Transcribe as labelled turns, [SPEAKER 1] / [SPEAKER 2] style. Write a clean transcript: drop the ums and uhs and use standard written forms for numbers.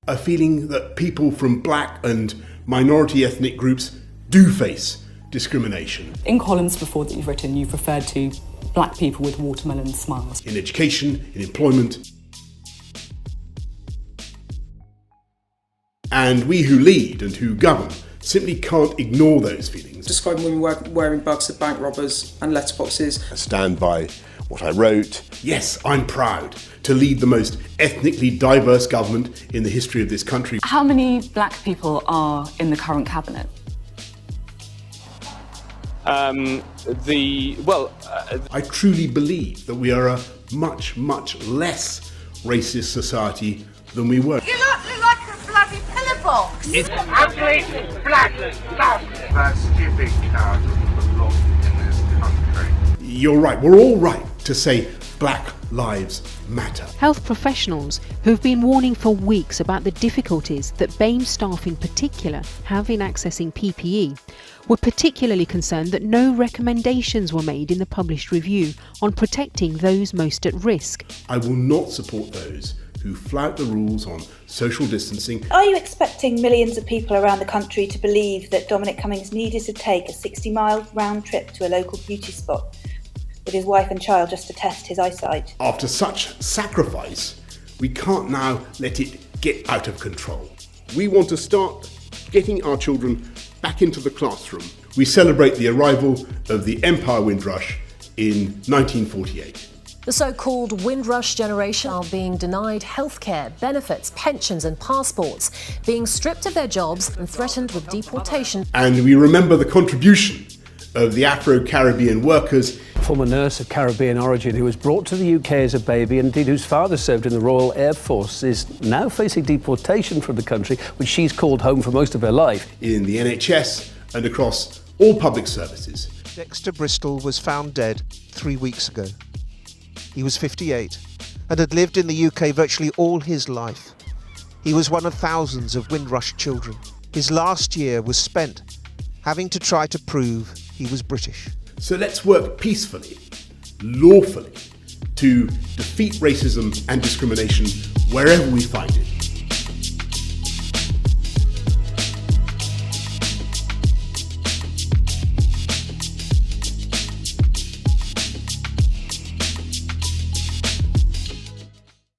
[SPEAKER 1] A feeling that people from black and minority ethnic groups do face discrimination.
[SPEAKER 2] In columns before that you've written, you've referred to black people with watermelon smiles.
[SPEAKER 1] In education, in employment. And we who lead and who govern simply can't ignore those feelings.
[SPEAKER 3] Describing women wearing bugs as bank robbers and letterboxes.
[SPEAKER 4] I stand by what I wrote.
[SPEAKER 1] Yes, I'm proud to lead the most ethnically diverse government in the history of this country.
[SPEAKER 2] How many black people are in the current cabinet?
[SPEAKER 1] I truly believe that we are a much, much less racist society than we were.
[SPEAKER 5] You look like a bloody pillar box.
[SPEAKER 6] It's ugly, black, nasty.
[SPEAKER 7] That stupid cow doesn't belong in this country.
[SPEAKER 1] You're right, we're all right to say Black Lives Matter.
[SPEAKER 8] Health professionals who've been warning for weeks about the difficulties that BAME staff in particular have in accessing PPE were particularly concerned that no recommendations were made in the published review on protecting those most at risk.
[SPEAKER 1] I will not support those who flout the rules on social distancing.
[SPEAKER 9] Are you expecting millions of people around the country to believe that Dominic Cummings needed to take a 60-mile round trip to a local beauty spot with his wife and child just to test his eyesight?
[SPEAKER 1] After such sacrifice, we can't now let it get out of control. We want to start getting our children back into the classroom. We celebrate the arrival of the Empire Windrush in 1948.
[SPEAKER 10] The so-called Windrush generation are being denied healthcare, benefits, pensions and passports, being stripped of their jobs and threatened with deportation.
[SPEAKER 1] And we remember the contribution of the Afro-Caribbean workers.
[SPEAKER 11] Former nurse of Caribbean origin who was brought to the UK as a baby and indeed whose father served in the Royal Air Force is now facing deportation from the country, which she's called home for most of her life.
[SPEAKER 1] In the NHS and across all public services.
[SPEAKER 12] Dexter Bristol was found dead 3 weeks ago. He was 58 and had lived in the UK virtually all his life. He was one of thousands of Windrush children. His last year was spent having to try to prove he was British.
[SPEAKER 1] So let's work peacefully, lawfully, to defeat racism and discrimination wherever we find it.